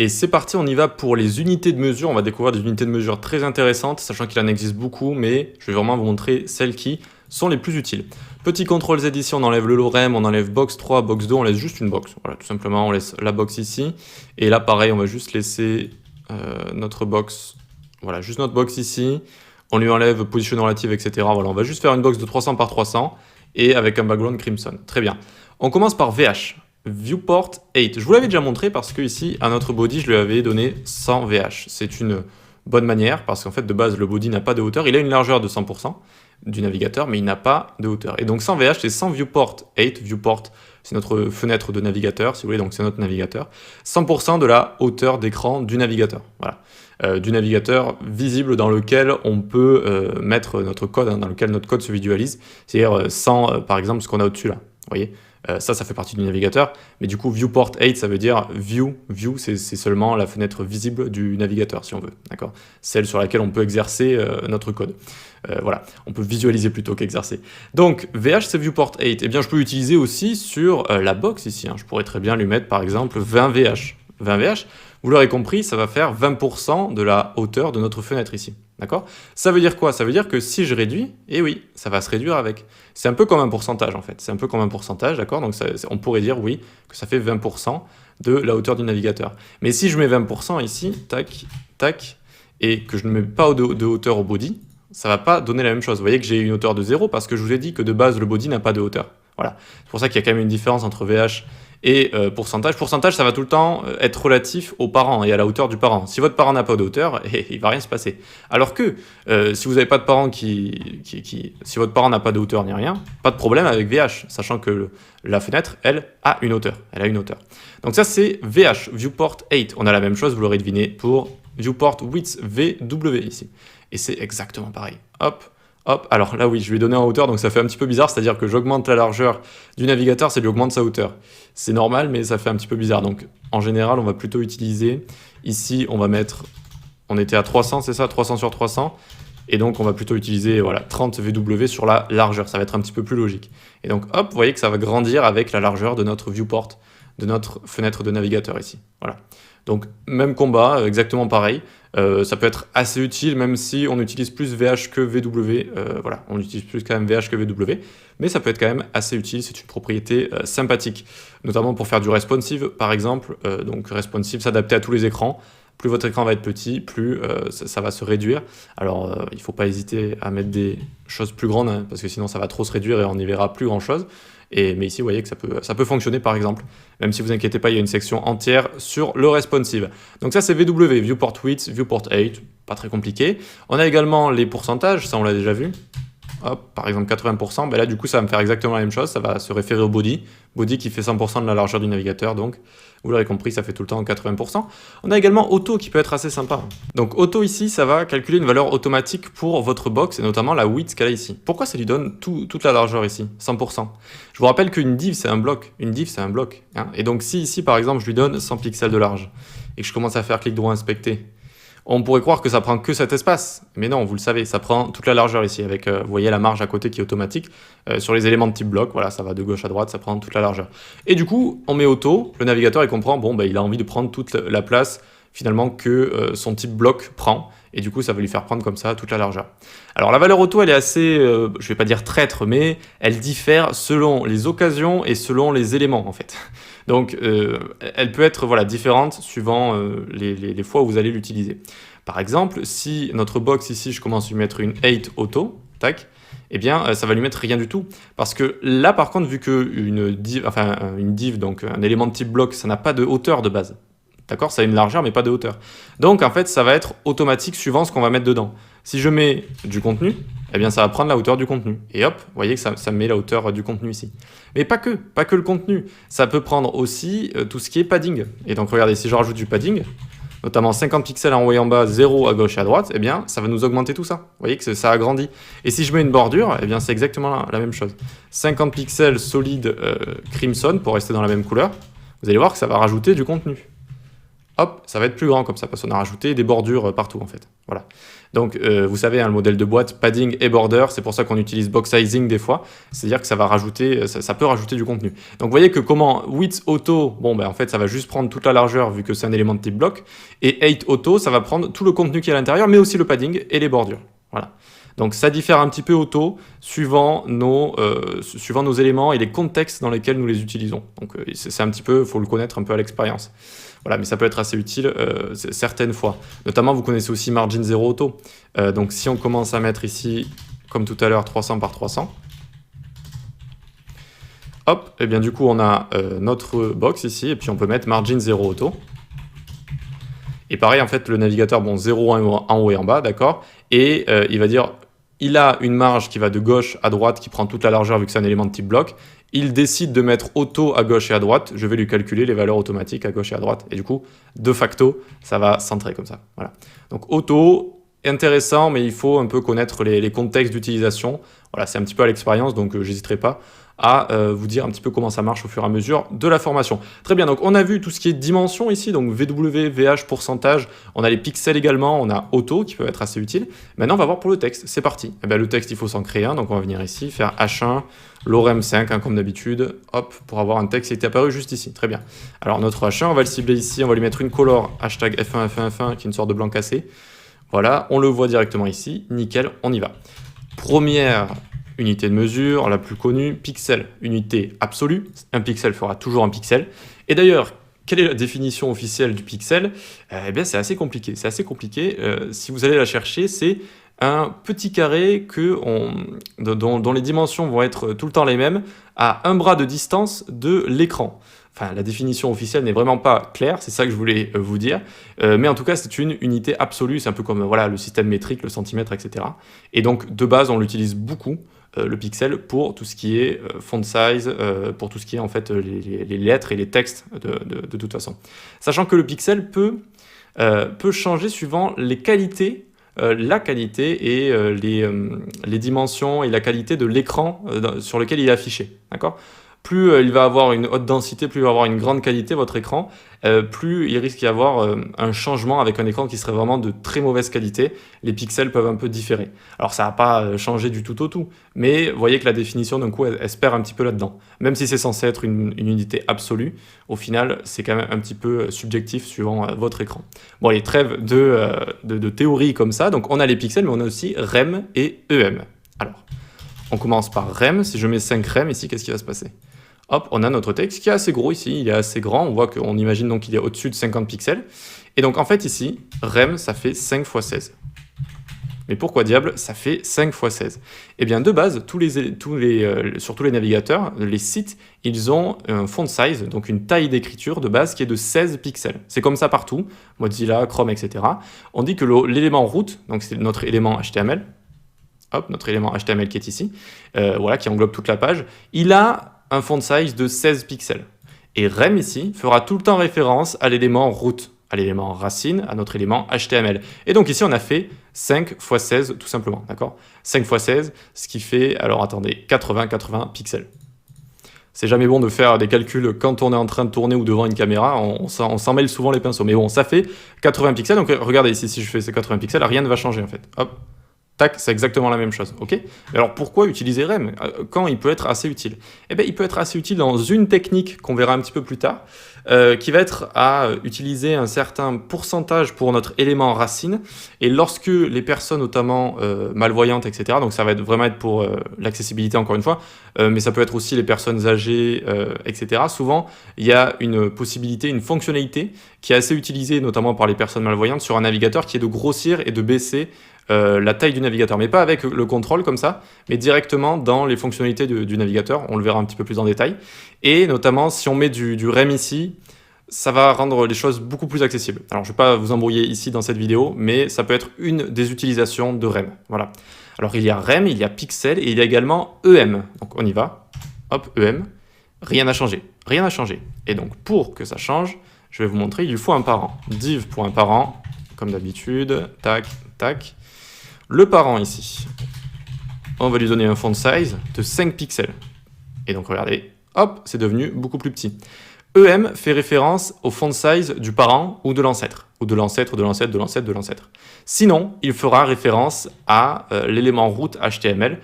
Et c'est parti, on y va pour les unités de mesure. On va découvrir des unités de mesure très intéressantes, sachant qu'il en existe beaucoup, mais je vais vraiment vous montrer celles qui sont les plus utiles. Petit CTRL Z ici, on enlève le lorem, on enlève box 3, box 2, on laisse juste une box. Voilà, tout simplement, on laisse la box ici. Et là, pareil, on va juste laisser notre box, voilà, juste notre box ici. On lui enlève position relative, etc. Voilà, on va juste faire une box de 300 par 300 et avec un background crimson. Très bien. On commence par VH. Viewport 8. Je vous l'avais déjà montré parce que ici, à notre body, je lui avais donné 100 VH. C'est une bonne manière parce qu'en fait, de base, le body n'a pas de hauteur. Il a une largeur de 100% du navigateur, mais il n'a pas de hauteur. Et donc 100 VH, c'est 100 Viewport 8. Viewport, c'est notre fenêtre de navigateur, si vous voulez, donc c'est notre navigateur. 100% de la hauteur d'écran du navigateur. Voilà. Du navigateur visible dans lequel on peut mettre notre code, hein, dans lequel notre code se visualise. C'est-à-dire sans, par exemple, ce qu'on a au-dessus là. Vous voyez, ça fait partie du navigateur. Mais du coup, Viewport 8, ça veut dire view. View, c'est seulement la fenêtre visible du navigateur, si on veut. D'accord, celle sur laquelle on peut exercer notre code. Voilà, on peut visualiser plutôt qu'exercer. Donc, VH, c'est Viewport 8. Eh bien, je peux l'utiliser aussi sur la box ici. Hein. Je pourrais très bien lui mettre, par exemple, 20 VH. 20 VH, vous l'aurez compris, ça va faire 20% de la hauteur de notre fenêtre ici. D'accord? Ça veut dire quoi? Ça veut dire que si je réduis, eh oui, ça va se réduire avec. C'est un peu comme un pourcentage en fait. C'est un peu comme un pourcentage, d'accord? Donc on pourrait dire, oui, que ça fait 20% de la hauteur du navigateur. Mais si je mets 20% ici, tac, tac, et que je ne mets pas de hauteur au body, ça ne va pas donner la même chose. Vous voyez que j'ai une hauteur de 0 parce que je vous ai dit que de base, le body n'a pas de hauteur. Voilà. C'est pour ça qu'il y a quand même une différence entre VH et pourcentage. Pourcentage, ça va tout le temps être relatif au parent et à la hauteur du parent. Si votre parent n'a pas de hauteur, il va rien se passer. Alors que si vous n'avez pas de parent si votre parent n'a pas de hauteur ni rien, pas de problème avec VH, sachant que la fenêtre, elle, a une hauteur. Elle a une hauteur. Donc ça, c'est VH, Viewport 8. On a la même chose, vous l'aurez deviné, pour Viewport Width, VW ici. Et c'est exactement pareil. Hop. Hop, alors là oui, je lui ai donné en hauteur, donc ça fait un petit peu bizarre, c'est-à-dire que j'augmente la largeur du navigateur, ça lui augmente sa hauteur. C'est normal, mais ça fait un petit peu bizarre. Donc en général, on va plutôt utiliser, ici on va mettre, on était à 300, c'est ça, 300 sur 300, et donc on va plutôt utiliser voilà, 30 VW sur la largeur, ça va être un petit peu plus logique. Et donc hop, vous voyez que ça va grandir avec la largeur de notre viewport, de notre fenêtre de navigateur ici. Voilà. Donc même combat, exactement pareil. Ça peut être assez utile même si on utilise plus VH que VW. Voilà, on utilise plus quand même VH que VW, mais ça peut être quand même assez utile. C'est une propriété sympathique, notamment pour faire du responsive par exemple. Donc responsive, s'adapter à tous les écrans. Plus votre écran va être petit, plus ça va se réduire. Alors il ne faut pas hésiter à mettre des choses plus grandes hein, parce que sinon ça va trop se réduire et on n'y verra plus grand chose. Mais ici, vous voyez que ça peut fonctionner par exemple, même si vous inquiétez pas, il y a une section entière sur le responsive. Donc ça, c'est VW, Viewport Width, Viewport 8, pas très compliqué. On a également les pourcentages, ça on l'a déjà vu. Hop, par exemple 80%, ben là du coup ça va me faire exactement la même chose, ça va se référer au body qui fait 100% de la largeur du navigateur, donc vous l'aurez compris, ça fait tout le temps 80%. On a également auto qui peut être assez sympa. Donc auto ici, ça va calculer une valeur automatique pour votre box, et notamment la width qu'elle a ici. Pourquoi ça lui donne toute la largeur ici, 100%? Je vous rappelle qu'une div c'est un bloc, hein. Et donc si ici par exemple je lui donne 100 pixels de large, et que je commence à faire clic droit inspecter, on pourrait croire que ça prend que cet espace, mais non, vous le savez, ça prend toute la largeur ici, avec, vous voyez la marge à côté qui est automatique, sur les éléments de type bloc, voilà, ça va de gauche à droite, ça prend toute la largeur. Et du coup, on met auto, le navigateur il comprend, bon, bah, il a envie de prendre toute la place, finalement, que son type bloc prend, et du coup, ça va lui faire prendre comme ça toute la largeur. Alors la valeur auto, elle est assez, je vais pas dire traître, mais elle diffère selon les occasions et selon les éléments, en fait. Donc, elle peut être voilà, différente suivant les fois où vous allez l'utiliser. Par exemple, si notre box ici, je commence à lui mettre une 8 auto, tac, eh bien, ça va lui mettre rien du tout. Parce que là, par contre, vu qu'une div, donc un élément de type bloc, ça n'a pas de hauteur de base. D'accord? Ça a une largeur, mais pas de hauteur. Donc, en fait, ça va être automatique suivant ce qu'on va mettre dedans. Si je mets du contenu, eh bien, ça va prendre la hauteur du contenu. Et hop, vous voyez que ça met la hauteur du contenu ici. Mais pas que le contenu. Ça peut prendre aussi tout ce qui est padding. Et donc, regardez, si je rajoute du padding, notamment 50 pixels en haut et en bas, 0 à gauche et à droite, eh bien, ça va nous augmenter tout ça. Vous voyez que ça agrandit. Et si je mets une bordure, eh bien, c'est exactement la même chose. 50 pixels solide crimson pour rester dans la même couleur. Vous allez voir que ça va rajouter du contenu. hop, ça va être plus grand comme ça, parce qu'on a rajouté des bordures partout en fait. Voilà. Donc vous savez, hein, le modèle de boîte, padding et border, c'est pour ça qu'on utilise box sizing des fois, c'est-à-dire que ça va rajouter, ça peut rajouter du contenu. Donc vous voyez que comment width auto, bon ben en fait ça va juste prendre toute la largeur vu que c'est un élément de type bloc, et height auto, ça va prendre tout le contenu qui est à l'intérieur, mais aussi le padding et les bordures. Voilà. Donc ça diffère un petit peu auto suivant nos éléments et les contextes dans lesquels nous les utilisons. Donc c'est un petit peu, il faut le connaître un peu à l'expérience. Voilà, mais ça peut être assez utile certaines fois. Notamment, vous connaissez aussi Margin 0 Auto. Donc si on commence à mettre ici, comme tout à l'heure, 300 par 300, hop, et bien du coup on a notre box ici, et puis on peut mettre Margin 0 Auto. Et pareil, en fait, le navigateur, bon, 0 en haut et en bas, d'accord. Et il va dire, il a une marge qui va de gauche à droite, qui prend toute la largeur vu que c'est un élément de type bloc. Il décide de mettre auto à gauche et à droite. Je vais lui calculer les valeurs automatiques à gauche et à droite. Et du coup, de facto, ça va centrer comme ça. Voilà. Donc auto, intéressant, mais il faut un peu connaître les contextes d'utilisation. Voilà, c'est un petit peu à l'expérience, donc j'hésiterai pas à vous dire un petit peu comment ça marche au fur et à mesure de la formation. Très bien, donc on a vu tout ce qui est dimension ici, donc VW, VH, pourcentage, on a les pixels également, on a auto qui peut être assez utile. Maintenant on va voir pour le texte, c'est parti. Eh bien, le texte il faut s'en créer un, donc on va venir ici, faire H1, lorem 5 hein, comme d'habitude, hop, pour avoir un texte qui est apparu juste ici, très bien. Alors notre H1, on va le cibler ici, on va lui mettre une color, hashtag F1, F1, F1, qui est une sorte de blanc cassé. Voilà, on le voit directement ici, nickel, on y va. Première unité de mesure, la plus connue, pixel, unité absolue. Un pixel fera toujours un pixel. Et d'ailleurs, quelle est la définition officielle du pixel? Eh bien, c'est assez compliqué. C'est assez compliqué. Si vous allez la chercher, c'est un petit carré dont les dimensions vont être tout le temps les mêmes, à un bras de distance de l'écran. Enfin, la définition officielle n'est vraiment pas claire, c'est ça que je voulais vous dire. Mais en tout cas, c'est une unité absolue. C'est un peu comme voilà, le système métrique, le centimètre, etc. Et donc, de base, on l'utilise beaucoup. Le pixel pour tout ce qui est font size, pour tout ce qui est en fait les lettres et les textes de toute façon. Sachant que le pixel peut changer suivant les qualités, la qualité et les dimensions et la qualité de l'écran sur lequel il est affiché. D'accord ? Plus il va avoir une haute densité, plus il va avoir une grande qualité votre écran, plus il risque d'y avoir un changement avec un écran qui serait vraiment de très mauvaise qualité. Les pixels peuvent un peu différer. Alors ça va pas changer du tout au tout, mais vous voyez que la définition d'un coup elle se perd un petit peu là-dedans. Même si c'est censé être une unité absolue, au final c'est quand même un petit peu subjectif suivant votre écran. Bon, les trêves de théorie comme ça, donc on a les pixels mais on a aussi REM et EM. Alors, on commence par REM, si je mets 5 REM ici, qu'est-ce qui va se passer ? Hop, on a notre texte qui est assez gros ici, il est assez grand, on voit qu'on imagine donc qu'il est au-dessus de 50 pixels. Et donc en fait ici, REM ça fait 5 x 16. Mais pourquoi diable ça fait 5 x 16? Eh bien de base, sur tous les navigateurs, les sites, ils ont un font size, donc une taille d'écriture de base qui est de 16 pixels. C'est comme ça partout, Mozilla, Chrome, etc. On dit que l'élément root, donc c'est notre élément HTML, hop, notre élément HTML qui est ici, voilà, qui englobe toute la page, il a un font size de 16 pixels. Et REM ici fera tout le temps référence à l'élément root, à l'élément racine, à notre élément HTML. Et donc ici on a fait 5 x 16 tout simplement, d'accord ? 5 x 16, ce qui fait, alors attendez, 80 pixels. C'est jamais bon de faire des calculs quand on est en train de tourner ou devant une caméra, on s'en mêle souvent les pinceaux. Mais bon, ça fait 80 pixels, donc regardez ici, si je fais ces 80 pixels, rien ne va changer en fait. Hop. Tac, c'est exactement la même chose, ok ? Mais alors pourquoi utiliser REM quand il peut être assez utile ? Eh bien, il peut être assez utile dans une technique qu'on verra un petit peu plus tard, qui va être à utiliser un certain pourcentage pour notre élément racine. Et lorsque les personnes, notamment malvoyantes, etc., donc ça va vraiment être pour l'accessibilité encore une fois, mais ça peut être aussi les personnes âgées, etc., souvent il y a une possibilité, une fonctionnalité qui est assez utilisée, notamment par les personnes malvoyantes, sur un navigateur qui est de grossir et de baisser la taille du navigateur, mais pas avec le contrôle comme ça, mais directement dans les fonctionnalités du navigateur, on le verra un petit peu plus en détail, et notamment si on met du REM ici, ça va rendre les choses beaucoup plus accessibles. Alors je ne vais pas vous embrouiller ici dans cette vidéo, mais ça peut être une des utilisations de REM, voilà. Alors il y a REM, il y a pixel, et il y a également EM, donc on y va, hop, EM, rien n'a changé, et donc pour que ça change, je vais vous montrer, il lui faut un parent, div pour un parent, comme d'habitude, tac, tac. Le parent ici, on va lui donner un font size de 5 pixels. Et donc regardez, hop, c'est devenu beaucoup plus petit. EM fait référence au font size du parent ou de l'ancêtre, ou de l'ancêtre, de l'ancêtre, de l'ancêtre, de l'ancêtre. Sinon, il fera référence à l'élément root HTML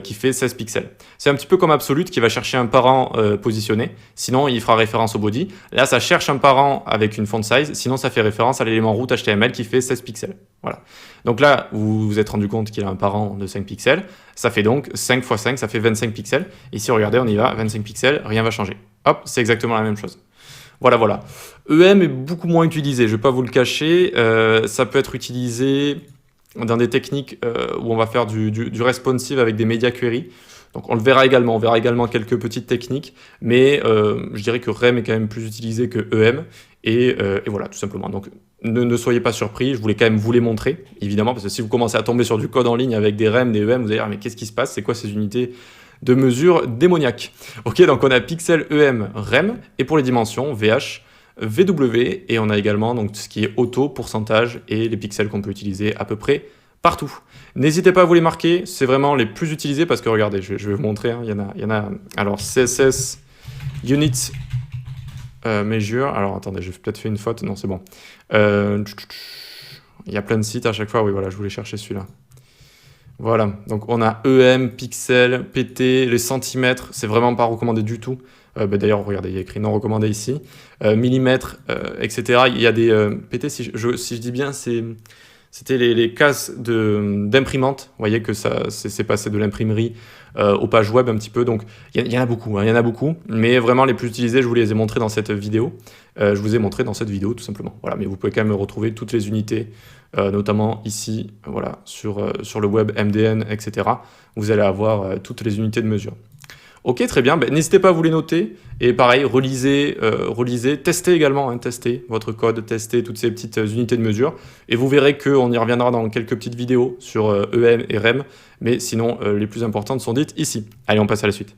qui fait 16 pixels. C'est un petit peu comme Absolute qui va chercher un parent positionné, sinon il fera référence au body. Là, ça cherche un parent avec une font size, sinon ça fait référence à l'élément root HTML qui fait 16 pixels. Voilà. Donc là, vous vous êtes rendu compte qu'il a un parent de 5 pixels, ça fait donc 5 x 5, ça fait 25 pixels. Ici, regardez, on y va, 25 pixels, rien va changer. Hop, c'est exactement la même chose. Voilà, voilà. EM est beaucoup moins utilisé, je ne vais pas vous le cacher. Ça peut être utilisé dans des techniques où on va faire du responsive avec des media query. Donc on le verra également, on verra également quelques petites techniques, mais je dirais que REM est quand même plus utilisé que EM, et voilà, tout simplement. Donc ne soyez pas surpris, je voulais quand même vous les montrer, évidemment, parce que si vous commencez à tomber sur du code en ligne avec des REM, des EM, vous allez dire, mais qu'est-ce qui se passe, c'est quoi ces unités de mesure démoniaques? Ok, donc on a pixel, EM, REM, et pour les dimensions, VH, VW, et on a également donc, tout ce qui est auto, pourcentage, et les pixels qu'on peut utiliser à peu près partout. N'hésitez pas à vous les marquer, c'est vraiment les plus utilisés parce que regardez, je vais vous montrer, hein, il y en a, alors CSS Unit Measure, alors attendez, j'ai peut-être fait une faute, non c'est bon. Il y a plein de sites à chaque fois, oui voilà, je voulais chercher celui-là. Voilà, donc on a EM, pixels, PT, les centimètres, c'est vraiment pas recommandé du tout. D'ailleurs, regardez, il y a écrit non recommandé ici. Millimètres, etc. Il y a des PT, si je dis bien, c'était les cases d'imprimante. Vous voyez que c'est passé de l'imprimerie aux pages web un petit peu. Donc, il y en a beaucoup, hein, il y en a beaucoup. Mais vraiment, les plus utilisés, je vous les ai montrés dans cette vidéo. Je vous ai montré dans cette vidéo, tout simplement. Voilà, mais vous pouvez quand même retrouver toutes les unités, notamment ici, voilà, sur le web MDN, etc. Vous allez avoir toutes les unités de mesure. Ok, très bien. Ben, n'hésitez pas à vous les noter. Et pareil, relisez, testez également, hein, testez votre code, testez toutes ces petites unités de mesure. Et vous verrez qu'on y reviendra dans quelques petites vidéos sur EM et REM. Mais sinon, les plus importantes sont dites ici. Allez, on passe à la suite.